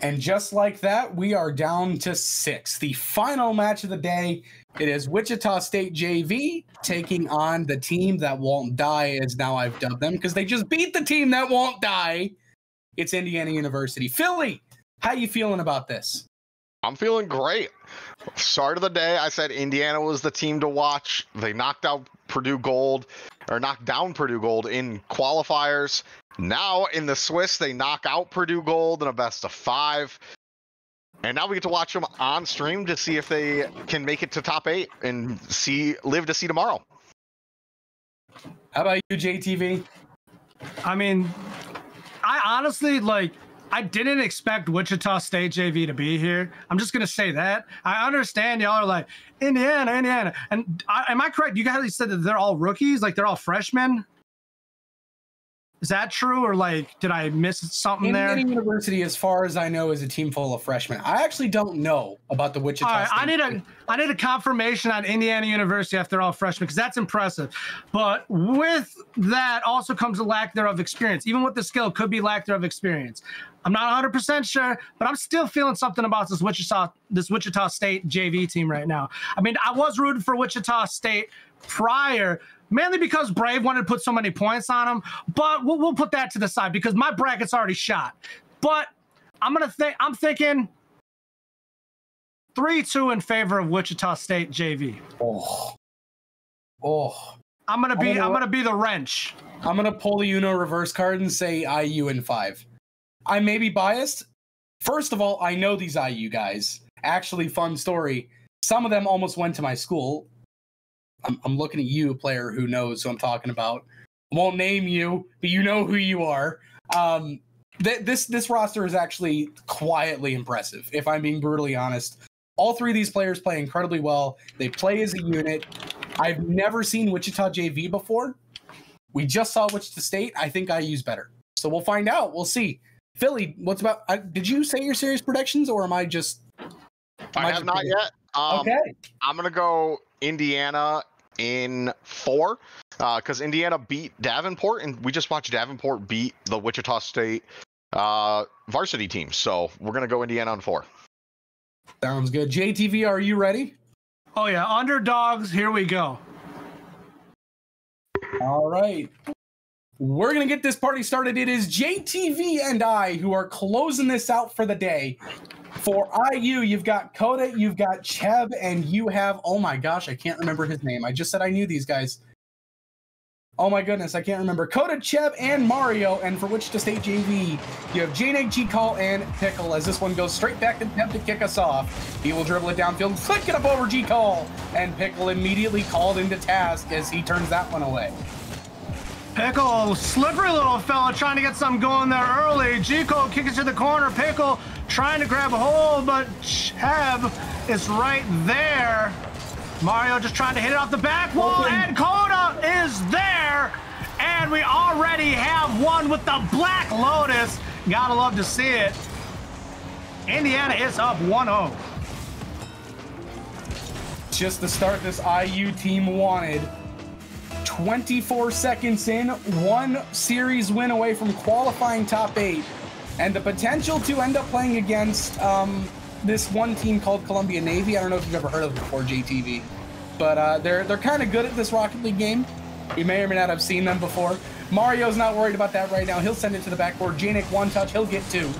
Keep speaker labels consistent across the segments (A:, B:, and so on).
A: And just like that, we are down to 6. The final match of the day. It is Wichita State JV taking on the team that won't die, as now I've dubbed them, because they just beat the team that won't die. It's Indiana University. Philly, how you feeling about this?
B: I'm feeling great. Start of the day, I said Indiana was the team to watch. They knocked out Purdue Gold, or knocked down Purdue Gold in qualifiers. Now in the Swiss, they knock out Purdue Gold in a best of 5. And now we get to watch them on stream to see if they can make it to top 8 and live to see tomorrow.
A: How about you, JTV?
C: I mean, I honestly, I didn't expect Wichita State JV to be here. I'm just going to say that. I understand y'all are like, Indiana. And am I correct? You guys said that they're all rookies? Like, they're all freshmen? Is that true, or did I miss something there?
A: Indiana University, as far as I know, is a team full of freshmen. I actually don't know about the Wichita State.
C: I need a confirmation on Indiana University if they're all freshmen, because that's impressive. But with that also comes a lack thereof experience. Even with the skill, could be lack thereof experience. I'm not 100% sure, but I'm still feeling something about this Wichita State JV team right now. I mean, I was rooting for Wichita State prior, mainly because Brave wanted to put so many points on them, but we'll put that to the side because my bracket's already shot. But I'm thinking 3-2 in favor of Wichita State JV. I'm gonna be the wrench.
A: I'm gonna pull the Uno reverse card and say IU in 5. I may be biased. First of all, I know these IU guys. Actually, fun story. Some of them almost went to my school. I'm looking at you, player who knows who I'm talking about. I won't name you, but you know who you are. This roster is actually quietly impressive, if I'm being brutally honest. All 3 of these players play incredibly well. They play as a unit. I've never seen Wichita JV before. We just saw Wichita State. I think IU's better. So we'll find out. We'll see. Philly, what's about? Did you say your series predictions, or am I just?
B: I have not yet.
A: Okay.
B: I'm gonna go Indiana in 4 because Indiana beat Davenport, and we just watched Davenport beat the Wichita State varsity team. So we're gonna go Indiana in 4.
A: Sounds good. JTV, are you ready?
C: Oh yeah, underdogs. Here we go.
A: All right. We're going to get this party started. It is JTV and I who are closing this out for the day. For IU, you've got Coda, you've got Cheb, and you have, oh my gosh, I can't remember his name. I just said I knew these guys. Oh my goodness, I can't remember. Coda, Cheb, and Mario. And for Wichita State JV, you have J-Neg, G-Call, and Pickle, as this one goes straight back to Pep to kick us off. He will dribble it downfield, flick it up over G-Call, and Pickle immediately called into task as he turns that one away.
C: Pickle, slippery little fella, trying to get something going there early. G-Cole kicking to the corner. Pickle trying to grab a hold, but Cheb is right there. Mario just trying to hit it off the back wall, and Coda is there. And we already have one with the Black Lotus. Gotta love to see it. Indiana is up 1-0.
A: Just the start this IU team wanted. 24 seconds in, 1 series win away from qualifying top 8, and the potential to end up playing against this one team called Columbia Navy. I don't know if you've ever heard of it before, JTV, but they're kind of good at this Rocket League game. You may or may not have seen them before. Mario's not worried about that right now. He'll send it to the backboard. J-Nick 1 touch, he'll get 2.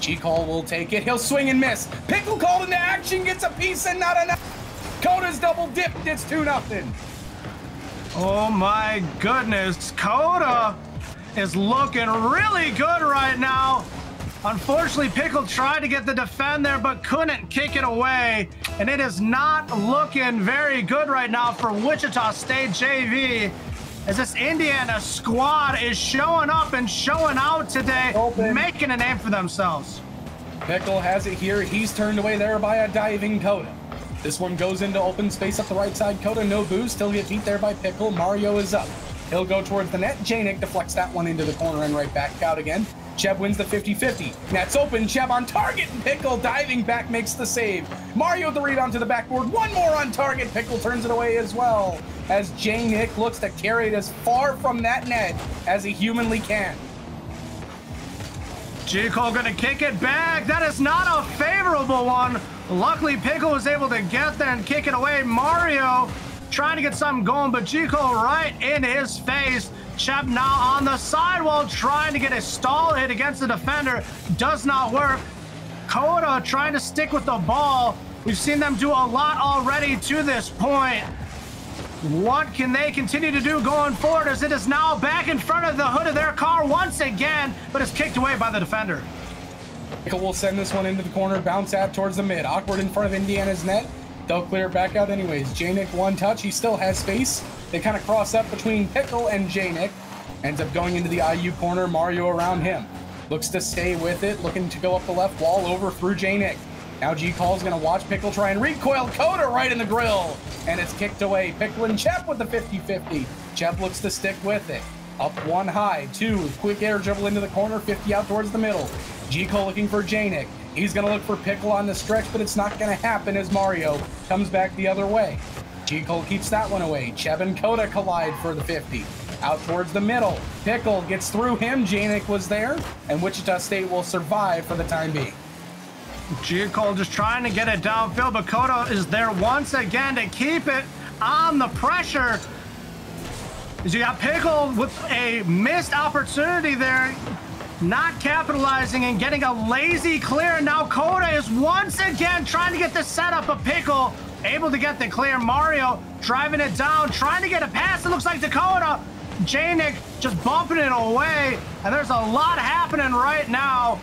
A: G-Call will take it. He'll swing and miss. Pickle called into action, gets a piece and not enough. Coda's double dipped. It's 2-0.
C: Oh my goodness, Coda is looking really good right now. Unfortunately, Pickle tried to get the defend there, but couldn't kick it away. And it is not looking very good right now for Wichita State JV, as this Indiana squad is showing up and showing out today, making a name for themselves.
A: Pickle has it here. He's turned away there by a diving Coda. This one goes into open space up the right side. Coda, no boost. Still get beat there by Pickle. Mario is up. He'll go towards the net. J-Nick deflects that one into the corner and right back out again. Cheb wins the 50-50. Net's open. Cheb on target. Pickle diving back makes the save. Mario with the rebound to the backboard. One more on target. Pickle turns it away as well, as J-Nick looks to carry it as far from that net as he humanly can.
C: G. Cole gonna kick it back. That is not a favorable one. Luckily, Pickle was able to get there and kick it away. Mario trying to get something going, but G. Cole right in his face. Chep now on the sidewall trying to get a stall hit against the defender. Does not work. Coda trying to stick with the ball. We've seen them do a lot already to this point. What can they continue to do going forward as it is now back in front of the hood of their car once again, but is kicked away by the defender.
A: Pickle will send this one into the corner, bounce out towards the mid. Awkward in front of Indiana's net. They'll clear it back out anyways. J-Nick one touch. He still has space. They kind of cross up between Pickle and J-Nick. Ends up going into the IU corner. Mario around him. Looks to stay with it. Looking to go up the left wall over through J-Nick. Now G. Call's going to watch Pickle try and recoil. Coda right in the grill. And it's kicked away. Pickle and Chep with the 50-50. Chep looks to stick with it. Up one high. Two. Quick air dribble into the corner. 50 out towards the middle. G. Cole looking for J-Nick. He's going to look for Pickle on the stretch, but it's not going to happen as Mario comes back the other way. G. Cole keeps that one away. Cheb and Coda collide for the 50. Out towards the middle. Pickle gets through him. J-Nick was there, and Wichita State will survive for the time being.
C: G. Cole just trying to get it downfield, but Coda is there once again to keep it on the pressure. As you got Pickle with a missed opportunity there, not capitalizing and getting a lazy clear. Now Coda is once again trying to get the setup of Pickle, able to get the clear. Mario driving it down, trying to get a pass. It looks like Dakota. J-Nick just bumping it away, and there's a lot happening right now.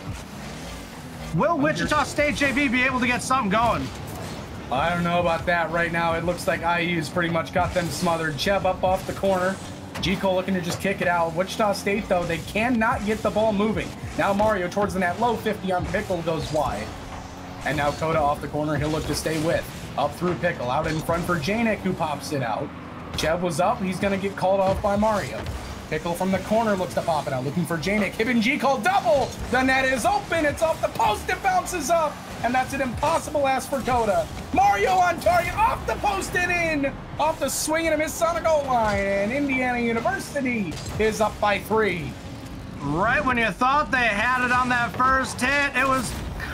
C: Will Wichita State JV be able to get something going?
A: I don't know about that right now. It looks like IU's pretty much got them smothered. Cheb up off the corner. G. Cole looking to just kick it out. Wichita State, though, they cannot get the ball moving. Now Mario towards the net. Low 50 on Pickle goes wide. And now Coda off the corner. He'll look to stay with. Up through Pickle. Out in front for J-Nick, who pops it out. Cheb was up. He's going to get called off by Mario. Pickle from the corner looks to pop it out. Looking for J-Nick. Hib and G. Cole double. The net is open. It's off the post. It bounces up. And that's an impossible ask for Coda. Mario on target. Off the post and in. Off the swing and a miss on the goal line. And Indiana University is up by 3.
C: Right when you thought they had it on that first hit, it was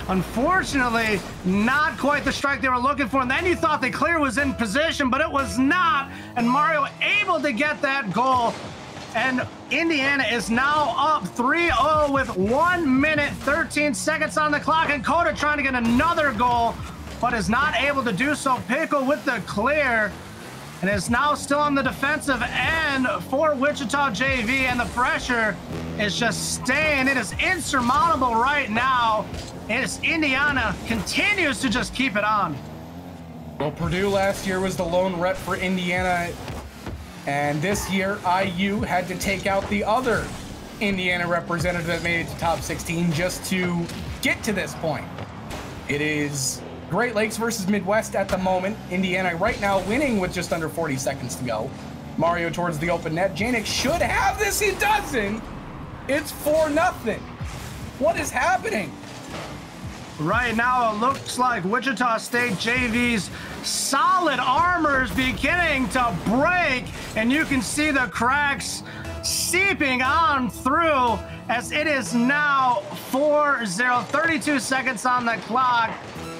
C: unfortunately not quite the strike they were looking for. And then you thought the clear was in position, but it was not. And Mario able to get that goal. And Indiana is now up 3-0 with 1 minute, 13 seconds on the clock. And Coda trying to get another goal, but is not able to do so. Pickle with the clear, and is now still on the defensive end for Wichita JV. And the pressure is just staying. It is insurmountable right now. As Indiana continues to just keep it on.
A: Well, Purdue last year was the lone rep for Indiana. And this year, IU had to take out the other Indiana representative that made it to top 16 just to get to this point. It is Great Lakes versus Midwest at the moment. Indiana right now winning with just under 40 seconds to go. Mario towards the open net. J-Nick should have this. He doesn't. It's 4-0. What is happening?
C: Right now, it looks like Wichita State JV's solid armor is beginning to break, and you can see the cracks seeping on through as it is now 4-0, 32 seconds on the clock,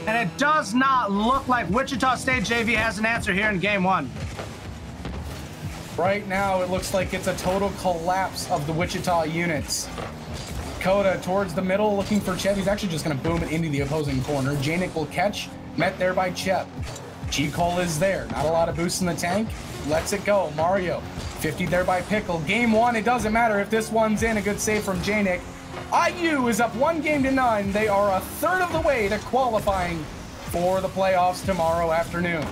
C: and it does not look like Wichita State JV has an answer here in game 1.
A: Right now, it looks like it's a total collapse of the Wichita units. Coda towards the middle, looking for Chep. He's actually just going to boom it into the opposing corner. J-Nick will catch, met there by Chep. G. Cole is there. Not a lot of boost in the tank. Lets it go. Mario, 50 there by Pickle. Game 1, it doesn't matter if this one's in. A good save from J-Nick. IU is up 1-9. They are a third of the way to qualifying for the playoffs tomorrow afternoon.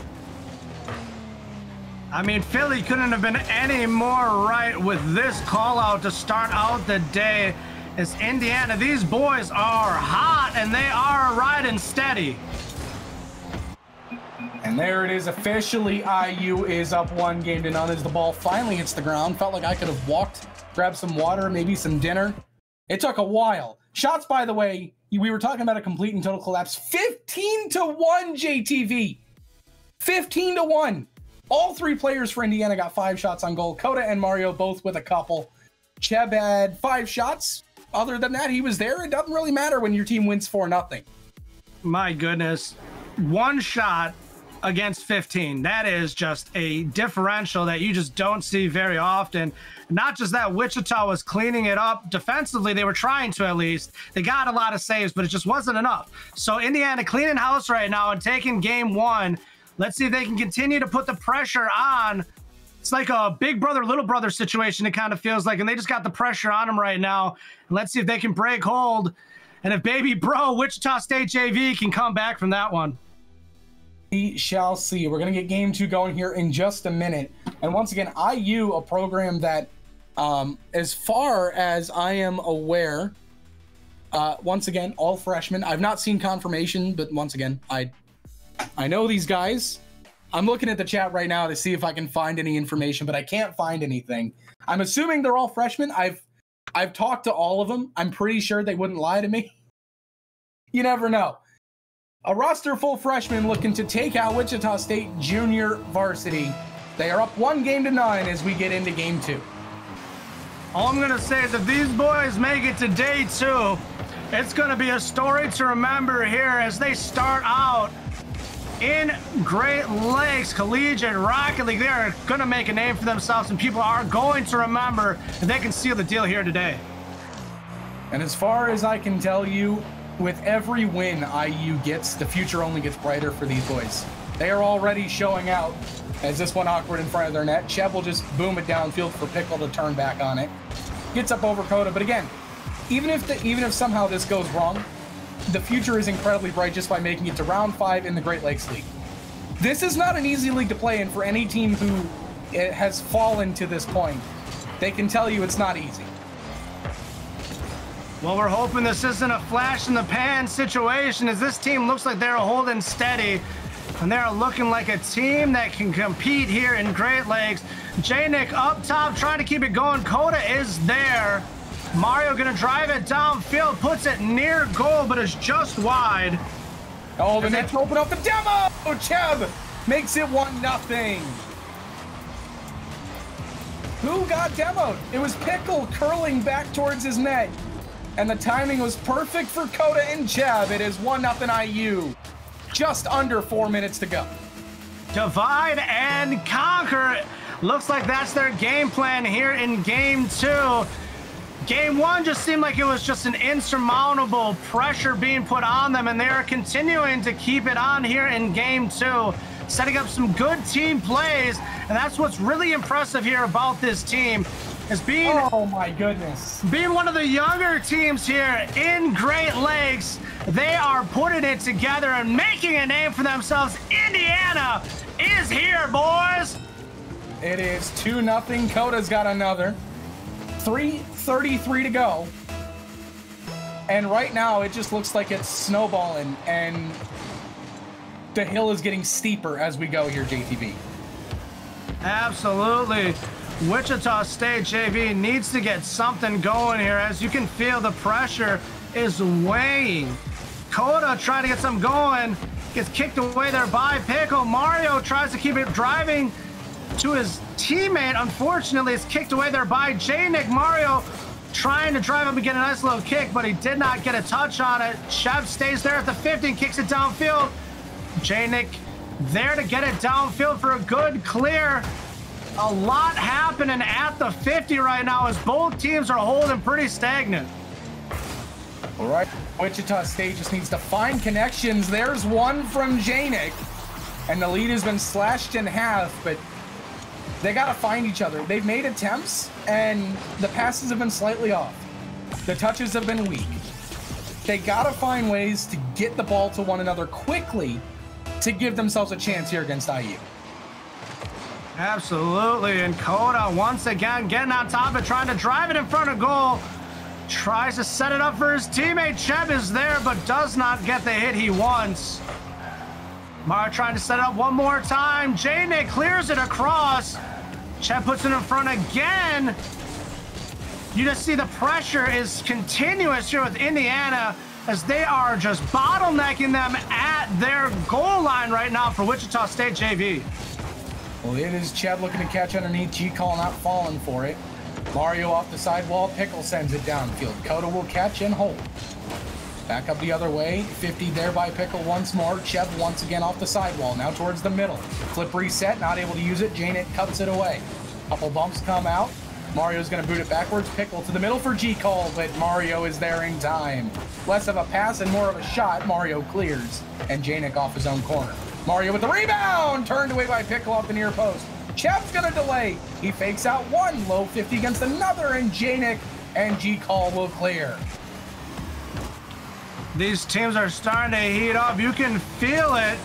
C: I mean, Philly couldn't have been any more right with this call out to start out the day. It's Indiana. These boys are hot, and they are riding steady.
A: And there it is officially. IU is up 1-0 as the ball finally hits the ground. Felt like I could have walked, grabbed some water, maybe some dinner. It took a while. Shots, by the way, we were talking about a complete and total collapse. 15-1 JTV. 15-1. All 3 players for Indiana got 5 shots on goal. Coda and Mario both with a couple. Cheb had 5 shots. other than that, he was there. It doesn't really matter when your team wins 4-0.
C: My goodness. One shot against 15. That is just a differential that you just don't see very often. Not just that, Wichita was cleaning it up defensively. They were trying to, at least. They got a lot of saves, but it just wasn't enough. So Indiana cleaning house right now and taking game one. Let's see if they can continue to put the pressure on. It's like a big brother, little brother situation, it kind of feels like, and they just got the pressure on them right now. And let's see if they can break hold. And if baby bro, Wichita State JV can come back from that one.
A: We shall see. We're going to get game 2 going here in just a minute. And once again, IU, a program that, as far as I am aware, once again, all freshmen. I've not seen confirmation, but once again, I know these guys. I'm looking at the chat right now to see if I can find any information, but I can't find anything. I'm assuming they're all freshmen. I've talked to all of them. I'm pretty sure they wouldn't lie to me. You never know. A roster full freshman looking to take out Wichita State junior varsity. They are up 1-9 as we get into game 2.
C: All I'm going to say is if these boys make it to day 2, it's going to be a story to remember here as they start out in Great Lakes Collegiate Rocket League. They are going to make a name for themselves, and people are going to remember that they can seal the deal here today.
A: And as far as I can tell you, with every win IU gets, the future only gets brighter for these boys. They are already showing out as this one awkward in front of their net. Cheb will just boom it downfield for Pickle to turn back on it. Gets up over Coda, but again, even if somehow this goes wrong, the future is incredibly bright just by making it to round 5 in the Great Lakes League. This is not an easy league to play in for any team who has fallen to this point. They can tell you it's not easy.
C: Well, we're hoping this isn't a flash in the pan situation, as this team looks like they're holding steady and they're looking like a team that can compete here in Great Lakes. J-Nick up top trying to keep it going. Coda is there. Mario gonna drive it downfield, puts it near goal, but it's just wide.
A: Oh, the net's open up the demo! Cheb makes it 1-0. Who got demoed? It was Pickle curling back towards his net. And the timing was perfect for Coda and Cheb. It is 1-0 IU. Just under 4 minutes to go.
C: Divide and conquer. Looks like that's their game plan here in game 2. Game 1 just seemed like it was just an insurmountable pressure being put on them, and they are continuing to keep it on here in game 2, setting up some good team plays, and that's what's really impressive here about this team. Is being,
A: oh my goodness,
C: being one of the younger teams here in Great Lakes, they are putting it together and making a name for themselves. Indiana is here, boys.
A: It is 2-0. Coda's got another. 3:33 to go. And right now it just looks like it's snowballing and the hill is getting steeper as we go here, JTB.
C: Absolutely. Wichita State JV needs to get something going here. As you can feel, the pressure is weighing. Coda trying to get some going, gets kicked away there by Pickle. Mario tries to keep it driving to his teammate. Unfortunately, it's kicked away there by J-Nick. Mario trying to drive up and get a nice little kick, but he did not get a touch on it. Chev stays there at the 50 and kicks it downfield. J-Nick there to get it downfield for a good clear. A lot happening at the 50 right now as both teams are holding pretty stagnant.
A: All right, Wichita State just needs to find connections. There's one from J-Nick, and the lead has been slashed in half, but they got to find each other. They've made attempts, and the passes have been slightly off. The touches have been weak. They got to find ways to get the ball to one another quickly to give themselves a chance here against IU.
C: Absolutely, and Coda once again getting on top of it, trying to drive it in front of goal. Tries to set it up for his teammate. Cheb is there, but does not get the hit he wants. Mario trying to set it up one more time. J-Nick clears it across. Cheb puts it in front again. You just see the pressure is continuous here with Indiana as they are just bottlenecking them at their goal line right now for Wichita State JV.
A: Well, it is Cheb looking to catch underneath. G-Call not falling for it. Mario off the sidewall. Pickle sends it downfield. Coda will catch and hold. Back up the other way. 50 there by Pickle once more. Chev once again off the sidewall. Now towards the middle. Flip reset. Not able to use it. Janet cuts it away. Couple bumps come out. Mario's going to boot it backwards. Pickle to the middle for G-Call, but Mario is there in time. Less of a pass and more of a shot. Mario clears, and Janik off his own corner. Mario with the rebound! Turned away by Pickle off the near post. Chev's going to delay. He fakes out one. Low 50 against another, and Janik and G-Call will clear.
C: These teams are starting to heat up. You can feel it.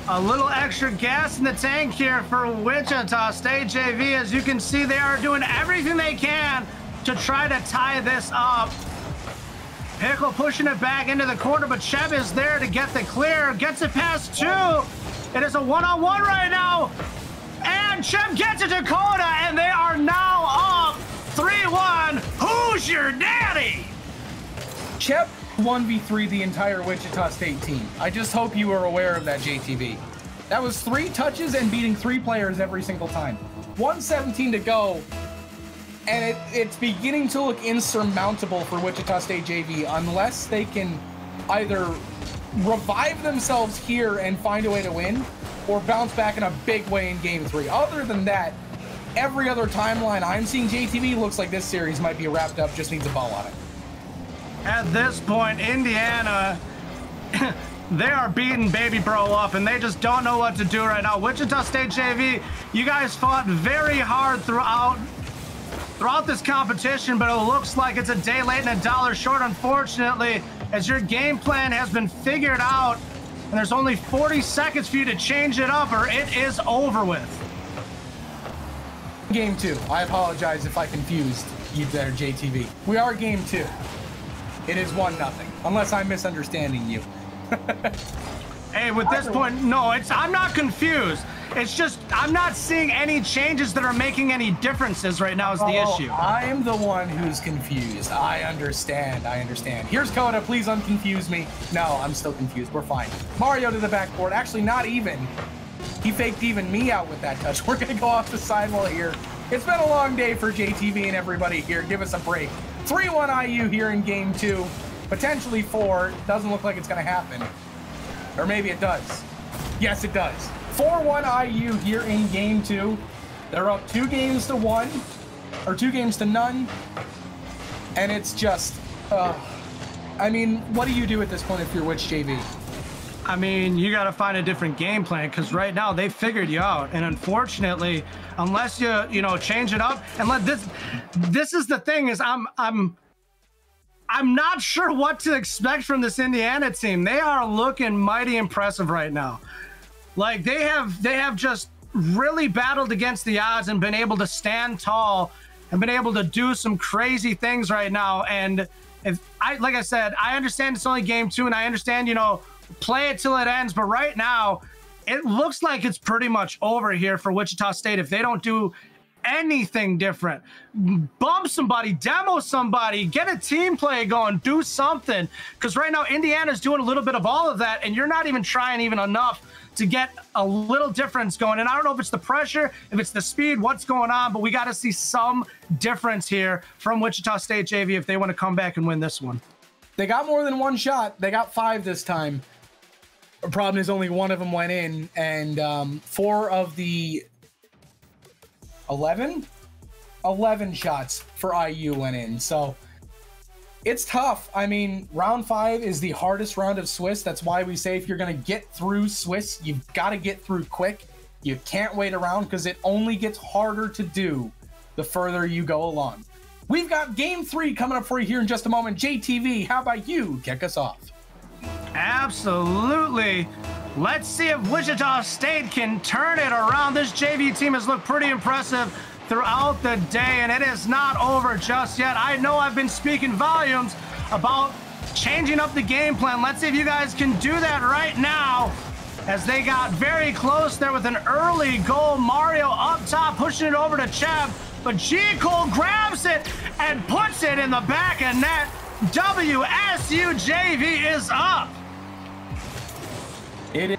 C: A little extra gas in the tank here for Wichita State JV. As you can see, they are doing everything they can to try to tie this up. Pickle pushing it back into the corner, but Chev is there to get the clear. Gets it past two. It is a one-on-one right now. And Chev gets it to Coda, and they are now up 3-1. Who's your daddy?
A: Chev 1v3 the entire Wichita State team. I just hope you are aware of that, JTV. That was 3 touches and beating 3 players every single time. 1:17 to go, and it's beginning to look insurmountable for Wichita State JV unless they can either revive themselves here and find a way to win, or bounce back in a big way in Game 3. Other than that, every other timeline I'm seeing JTV looks like this series might be wrapped up, just needs a ball on it.
C: At this point, Indiana, they are beating Baby Bro up, and they just don't know what to do right now. Wichita State JV, you guys fought very hard throughout this competition, but it looks like it's a day late and a dollar short, unfortunately, as your game plan has been figured out, and there's only 40 seconds for you to change it up, or it is over with.
A: Game 2. I apologize if I confused you there, JTV. We are Game 2. It is 1-0, unless I'm misunderstanding you.
C: Hey, with this point, no, I'm not confused. It's just I'm not seeing any changes that are making any differences right now is the issue.
A: I'm the one who's confused. I understand. Here's Coda. Please unconfuse me. No, I'm still confused. We're fine. Mario to the backboard. Actually, not even. He faked even me out with that touch. We're going to go off the sidewall here. It's been a long day for JTV and everybody here. Give us a break. 3-1 IU here in Game 2. Potentially 4. Doesn't look like it's going to happen. Or maybe it does. Yes, it does. 4-1 IU here in Game 2. They're up 2 games to 1. Or 2 games to none. And it's just... I mean, what do you do at this point if you're Witch JV?
C: I mean, you got to find a different game plan, because right now they figured you out, and unfortunately, unless you change it up and let this is the thing is I'm not sure what to expect from this Indiana team. They are looking mighty impressive right now. Like they have just really battled against the odds and been able to stand tall and been able to do some crazy things right now. And like I said, I understand it's only Game 2, and I understand play it till it ends, but right now it looks like it's pretty much over here for Wichita State if they don't do anything different. Bump somebody, demo somebody, get a team play going, do something, because right now Indiana's doing a little bit of all of that, and you're not even trying even enough to get a little difference going. And I don't know if it's the pressure, if it's the speed, what's going on, but we got to see some difference here from Wichita State JV if they want to come back and win this one.
A: They got more than 1 shot. They got 5 this time. The problem is only 1 of them went in, and 4 of the 11 shots for IU went in. So it's tough. I mean, round 5 is the hardest round of Swiss. That's why we say if you're going to get through Swiss, you've got to get through quick. You can't wait around, because it only gets harder to do the further you go along. We've got Game 3 coming up for you here in just a moment. JTV, how about you kick us off?
C: Absolutely. Let's see if Wichita State can turn it around. This JV team has looked pretty impressive throughout the day, and it is not over just yet. I know I've been speaking volumes about changing up the game plan. Let's see if you guys can do that right now, as they got very close there with an early goal. Mario up top, pushing it over to Chev, but G. Cole grabs it and puts it in the back of net. WSU JV is up.
A: It is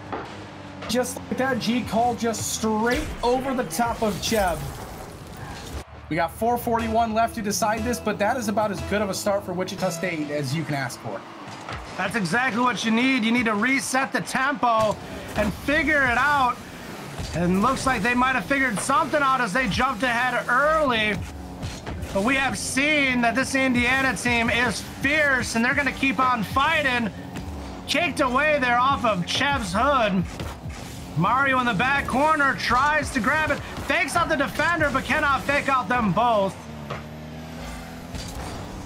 A: just like that. G. Cole just straight over the top of Chev. We got 4:41 left to decide this, but that is about as good of a start for Wichita State as you can ask for.
C: That's exactly what you need. You need to reset the tempo and figure it out. And looks like they might have figured something out as they jumped ahead early. But we have seen that this Indiana team is fierce, and they're going to keep on fighting. Kicked away there off of Chev's hood. Mario in the back corner tries to grab it. Fakes out the defender, but cannot fake out them both.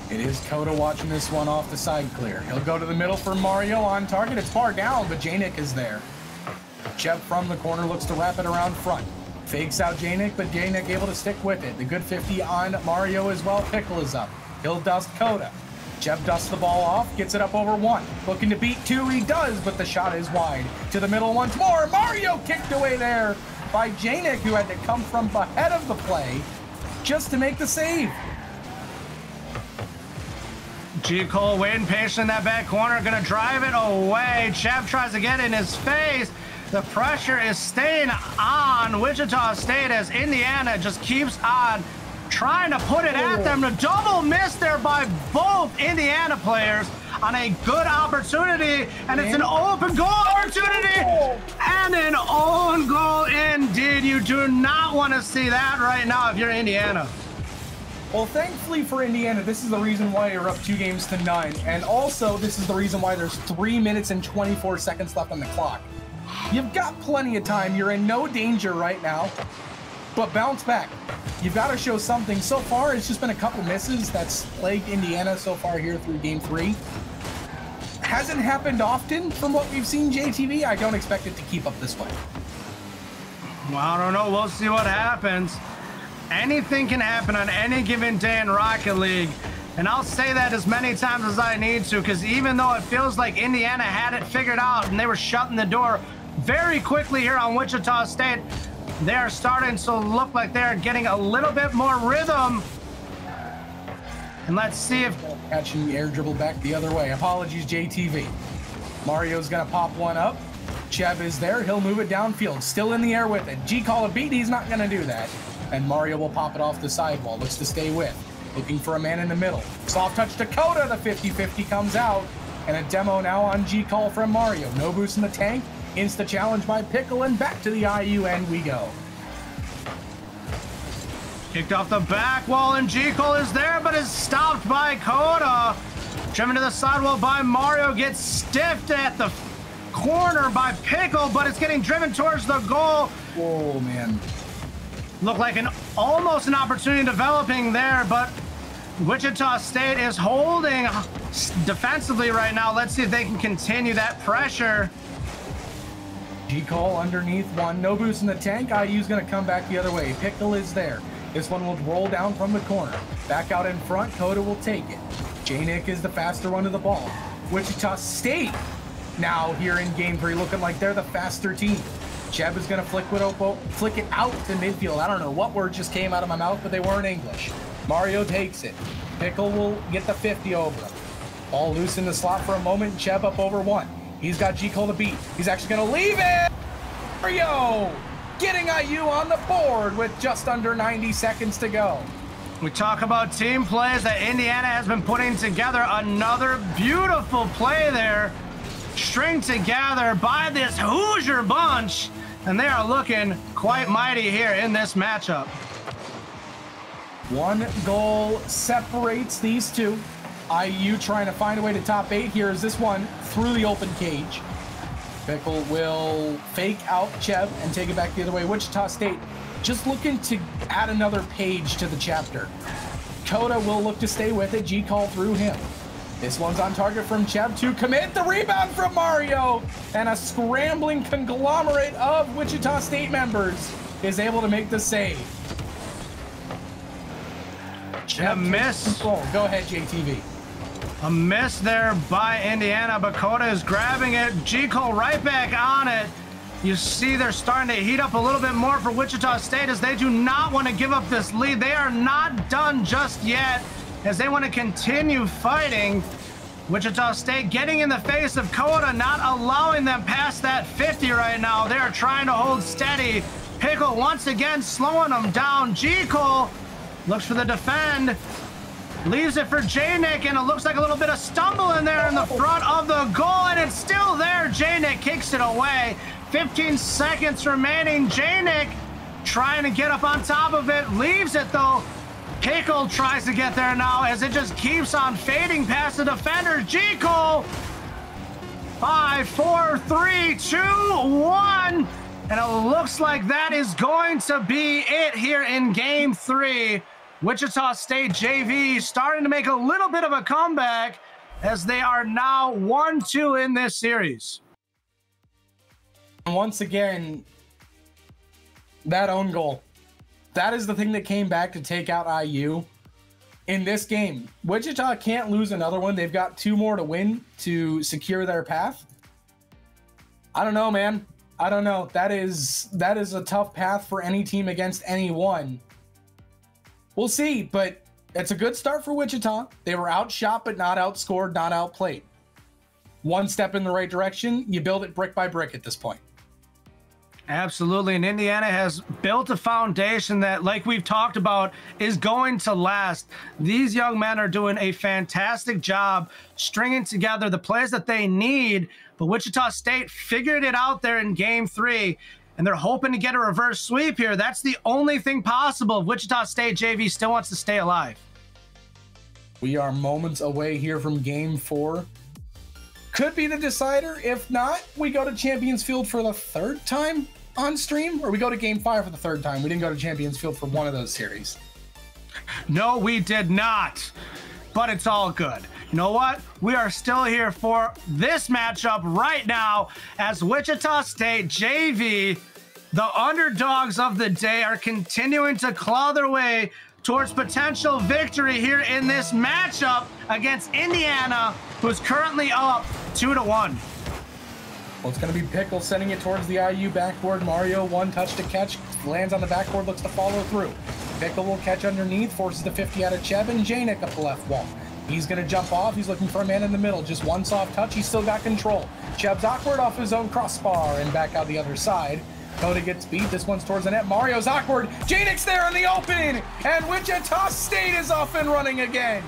A: It is Coda watching this one off the side clear. He'll go to the middle for Mario on target. It's far down, but Janik is there. Chev from the corner looks to wrap it around front. Fakes out Janik, but Janik able to stick with it. The good 50 on Mario as well. Pickle is up. He'll dust Coda. Chev dusts the ball off, gets it up over one. Looking to beat two, he does, but the shot is wide. To the middle once more. Mario kicked away there by Janik, who had to come from ahead of the play just to make the save.
C: G. Cole waiting patient in that back corner, gonna drive it away. Chev tries to get in his face. The pressure is staying on Wichita State as Indiana just keeps on trying to put it at them. A double miss there by both Indiana players on a good opportunity, and it's an open goal opportunity and an own goal indeed. You do not want to see that right now if you're Indiana.
A: Well, thankfully for Indiana, this is the reason why you're up 2-0, and also this is the reason why there's 3 minutes and 24 seconds left on the clock. You've got plenty of time. You're in no danger right now, but bounce back. You've got to show something. So far, it's just been a couple misses that's plagued Indiana so far here through game 3. Hasn't happened often from what we've seen, JTV. I don't expect it to keep up this way.
C: Well, I don't know. We'll see what happens. Anything can happen on any given day in Rocket League. And I'll say that as many times as I need to, because even though it feels like Indiana had it figured out and they were shutting the door very quickly here on Wichita State, they are starting to look like they're getting a little bit more rhythm. And let's see if...
A: Catching the air dribble back the other way. Apologies, JTV. Mario's going to pop one up. Chev is there. He'll move it downfield. Still in the air with it. G call a beat. He's not going to do that. And Mario will pop it off the sidewall. Looks to stay with. Looking for a man in the middle. Soft touch to Coda. The 50-50 comes out. And a demo now on G call from Mario. No boost in the tank. Insta challenge by Pickle. And back to the IU end we go.
C: Kicked off the back wall, and G call is there, but is stopped by Coda. Driven to the sidewall by Mario. Gets stiffed at the corner by Pickle, but it's getting driven towards the goal.
A: Whoa, man.
C: Looked like almost an opportunity developing there, but Wichita State is holding defensively right now. Let's see if they can continue that pressure.
A: G-Call underneath one. No boost in the tank. IU's going to come back the other way. Pickle is there. This one will roll down from the corner. Back out in front. Coda will take it. Janik is the faster one to the ball. Wichita State now here in game 3 looking like they're the faster team. Chev is going to flick it out to midfield. I don't know what word just came out of my mouth, but they weren't English. Mario takes it. Pickle will get the 50 over him. Ball loose in the slot for a moment. Chev up over one. He's got G-Cole to beat. He's actually going to leave it. Mario getting IU on the board with just under 90 seconds to go.
C: We talk about team plays that Indiana has been putting together. Another beautiful play there, stringed together by this Hoosier bunch, and they are looking quite mighty here in this matchup.
A: One goal separates these two. IU trying to find a way to top 8 here as this one through the open cage. Pickle will fake out Chev and take it back the other way. Wichita State just looking to add another page to the chapter. Coda will look to stay with it. G-Call through him. This one's on target from Chev to commit the rebound from Mario. And a scrambling conglomerate of Wichita State members is able to make the save.
C: A miss.
A: Go ahead, JTV.
C: A miss there by Indiana, but Coda is grabbing it. G-Cole right back on it. You see they're starting to heat up a little bit more for Wichita State as they do not want to give up this lead. They are not done just yet as they want to continue fighting. Wichita State getting in the face of Coda, not allowing them past that 50 right now. They are trying to hold steady. Pickle once again slowing them down. G-Cole Looks for the defend. Leaves it for J-Nick, and it looks like a little bit of stumble in there in the front of the goal, and it's still there. J-Nick kicks it away. 15 seconds remaining. J-Nick trying to get up on top of it. Leaves it, though. Pickle tries to get there now as it just keeps on fading past the defenders. G-Cole. 5, 4, 3, 2, 1. And it looks like that is going to be it here in Game 3. Wichita State JV starting to make a little bit of a comeback as they are now 1-2 in this series.
A: Once again, that own goal. That is the thing that came back to take out IU in this game. Wichita can't lose another one. They've got 2 more to win to secure their path. I don't know, man. I don't know. That is a tough path for any team against anyone. We'll see, but it's a good start for Wichita. They were outshot, but not outscored, not outplayed. One step in the right direction. You build it brick by brick at this point.
C: Absolutely, and Indiana has built a foundation that, like we've talked about, is going to last. These young men are doing a fantastic job stringing together the plays that they need, but Wichita State figured it out there in Game 3, and they're hoping to get a reverse sweep here. That's the only thing possible if Wichita State JV still wants to stay alive.
A: We are moments away here from Game 4. Could be the decider. If not, we go to Champions Field for the 3rd time on stream, or we go to Game 5 for the 3rd time. We didn't go to Champions Field for one of those series.
C: No, we did not, but it's all good. You know what? We are still here for this matchup right now as Wichita State JV, the underdogs of the day, are continuing to claw their way towards potential victory here in this matchup against Indiana, who's currently up 2-1.
A: Well, it's going to be Pickle sending it towards the IU backboard. Mario, 1 touch to catch, lands on the backboard, looks to follow through. Pickle will catch underneath, forces the 50 out of Cheb, and J-Nick up the left wall. He's going to jump off. He's looking for a man in the middle. Just 1 soft touch. He's still got control. Cheb's awkward off his own crossbar and back out the other side. Coda gets beat. This one's towards the net. Mario's awkward. J-Nick's there in the open. And Wichita State is off and running again.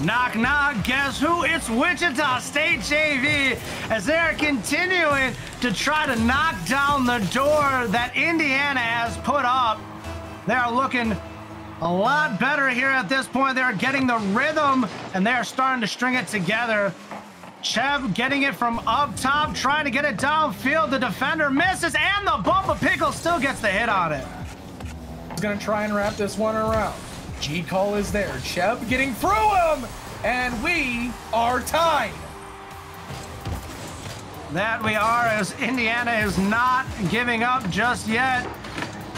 C: Knock, knock. Guess who? It's Wichita State JV as they're continuing to try to knock down the door that Indiana has put up. They're looking a lot better here at this point. They're getting the rhythm, and they're starting to string it together. Chev getting it from up top, trying to get it downfield. The defender misses, and the bump of Pickle still gets the hit on it.
A: He's going to try and wrap this one around. G-Call is there. Chev getting through him, and we are tied.
C: That we are, as Indiana is not giving up just yet.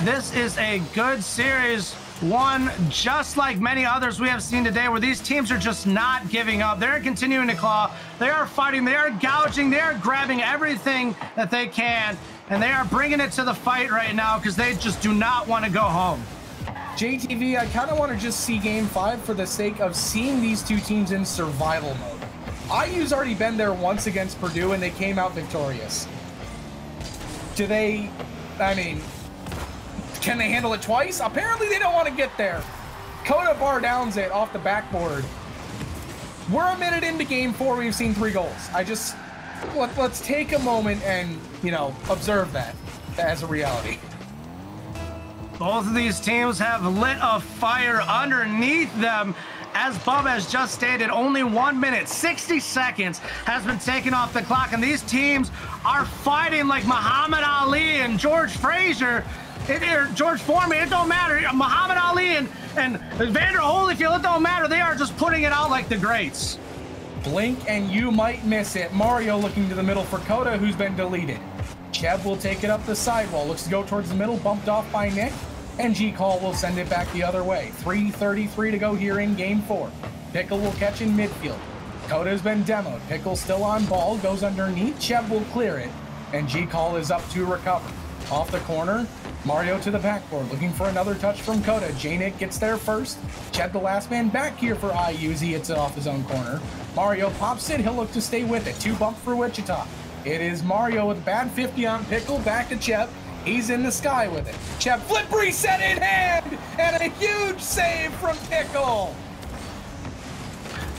C: This is a good series. One just like many others we have seen today, where these teams are just not giving up. They're continuing to claw. They are fighting. They are gouging. They are grabbing everything that they can, and they are bringing it to the fight right now because they just do not want to go home.
A: JTV, I kind of want to just see Game 5 for the sake of seeing these two teams in survival mode. IU's already been there once against Purdue, and they came out victorious. Do they, I mean, can they handle it twice? Apparently they don't want to get there. Coda bar downs it off the backboard. We're a minute into Game 4. We've seen 3 goals. Let's take a moment and, you know, observe that as a reality.
C: Both of these teams have lit a fire underneath them. As Bub has just stated, only 1 minute, 60 seconds has been taken off the clock, and these teams are fighting like Muhammad Ali and George Frazier. George Foreman, it don't matter. Muhammad Ali and Vander Holyfield, it don't matter. They are just putting it out like the greats.
A: Blink and you might miss it. Mario looking to the middle for Coda, who's been deleted. Chev will take it up the sidewall. Looks to go towards the middle, bumped off by Nick. And G-Call will send it back the other way. 3:33 to go here in Game 4. Pickle will catch in midfield. Coda's been demoed. Pickle still on ball, goes underneath. Chev will clear it. And G-Call is up to recover. Off the corner, Mario to the backboard, looking for another touch from Coda. J-Nick gets there first. Ched the last man back here for IU as he hits it off his own corner. Mario pops it, he'll look to stay with it. 2 bump for Wichita. It is Mario with a bad 50 on Pickle, back to Chet. He's in the sky with it. Cheb flip reset in hand, and a huge save from Pickle.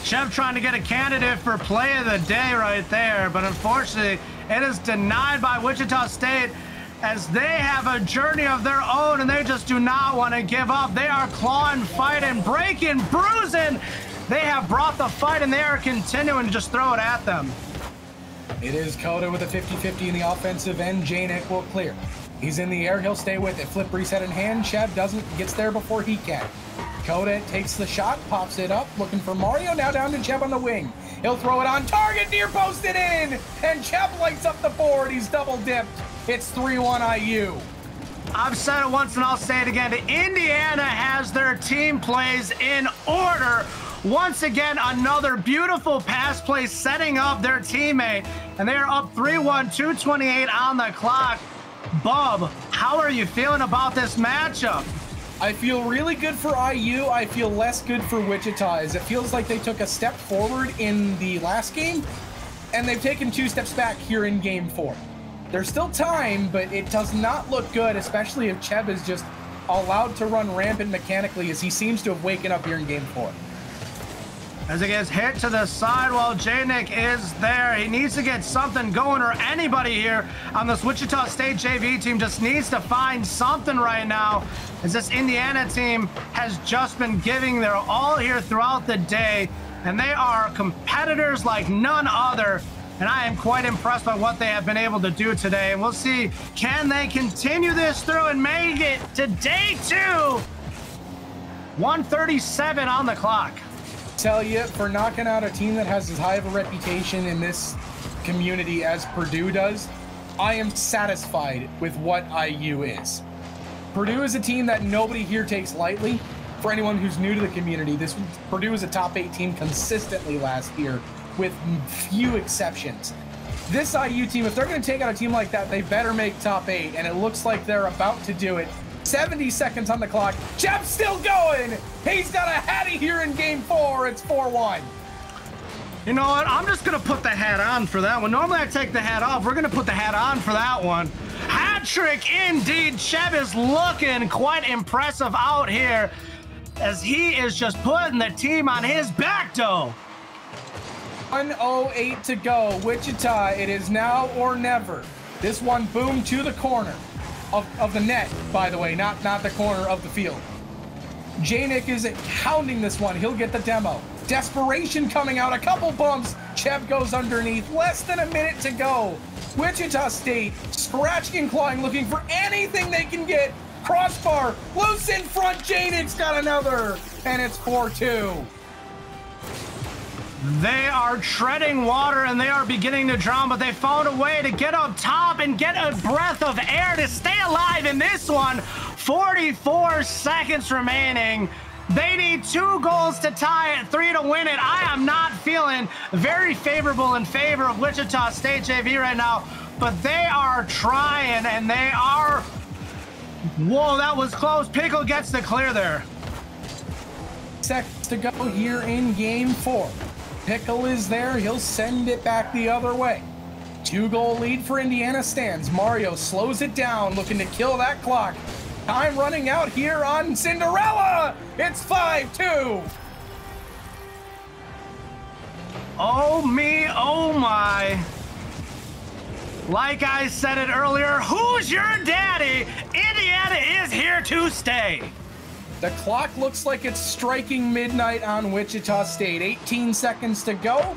C: Cheb trying to get a candidate for play of the day right there, but unfortunately, it is denied by Wichita State as they have a journey of their own and they just do not want to give up. They are clawing, fighting, breaking, bruising. They have brought the fight and they are continuing to just throw it at them.
A: It is Coda with a 50-50 in the offensive end. Janik will clear. He's in the air. He'll stay with it. Flip reset in hand. Cheb gets there before he can. Coda takes the shot, pops it up, looking for Mario. Now down to Cheb on the wing. He'll throw it on target, near posted in, and Cheb lights up the board. He's double dipped. It's 3-1 IU.
C: I've said it once and I'll say it again. Indiana has their team plays in order. Once again, another beautiful pass play setting up their teammate, and they are up 3-1, 2:28 on the clock. Bub, how are you feeling about this matchup?
A: I feel really good for IU. I feel less good for Wichita, as it feels like they took a step forward in the last game, and they've taken 2 steps back here in game 4. There's still time, but it does not look good, especially if Cheb is just allowed to run rampant mechanically, as he seems to have waken up here in game 4.
C: As it gets hit to the side while Janik is there. He needs to get something going, or anybody here on this Wichita State JV team just needs to find something right now, as this Indiana team has just been giving their all here throughout the day, and they are competitors like none other, and I am quite impressed by what they have been able to do today, and we'll see, can they continue this through and make it to day 2? 1:37 on the clock.
A: Tell you, for knocking out a team that has as high of a reputation in this community as Purdue does, I am satisfied with what IU is. Purdue is a team that nobody here takes lightly. For anyone who's new to the community, Purdue was a top 8 team consistently last year, with few exceptions. This IU team, if they're going to take out a team like that, they better make top 8, and it looks like they're about to do it. 70 seconds on the clock. Cheb's still going. He's got a hattie here in game 4. It's 4-1.
C: You know what? I'm just going to put the hat on for that one. Normally I take the hat off. We're going to put the hat on for that one. Hat trick indeed. Cheb is looking quite impressive out here, as he is just putting the team on his back, though.
A: 1:08 to go. Wichita, it is now or never. This one boomed to the corner of the net, by the way, not the corner of the field. Janik is hounding this one. He'll get the demo. Desperation coming out. A couple bumps. Cheb goes underneath. Less than a minute to go. Wichita State scratching and clawing, looking for anything they can get. Crossbar. Loose in front. Janik's got another. And it's 4-2.
C: They are treading water and they are beginning to drown, but they found a way to get up top and get a breath of air to stay alive in this one. 44 seconds remaining. They need 2 goals to tie it, 3 to win it. I am not feeling very favorable in favor of Wichita State JV right now, but they are trying and they are... Whoa, that was close. Pickle gets the clear there.
A: Seconds to go here in game 4. Pickle is there. He'll send it back the other way. 2-goal lead for Indiana stands. Mario slows it down, looking to kill that clock. Time running out here on Cinderella. It's 5-2.
C: Oh me, oh my. Like I said it earlier, who's your daddy? Indiana is here to stay.
A: The clock looks like it's striking midnight on Wichita State. 18 seconds to go.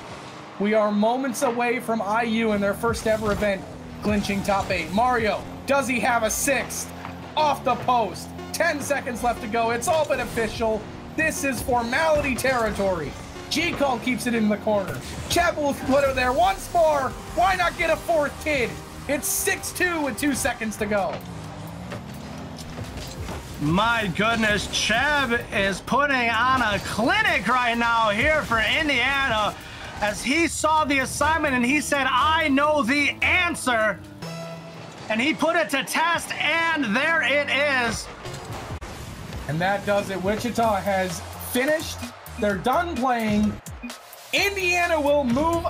A: We are moments away from IU in their first ever event, clinching top 8. Mario, does he have a 6th? Off the post. 10 seconds left to go. It's all but official. This is formality territory. G-Call keeps it in the corner. Cheb will put it there once more. Why not get a 4th kid? It's 6-2 with 2 seconds to go.
C: My goodness, Cheb is putting on a clinic right now here for Indiana, as he saw the assignment and he said, I know the answer. And he put it to test, and there it is.
A: And that does it. Wichita has finished. They're done playing. Indiana will move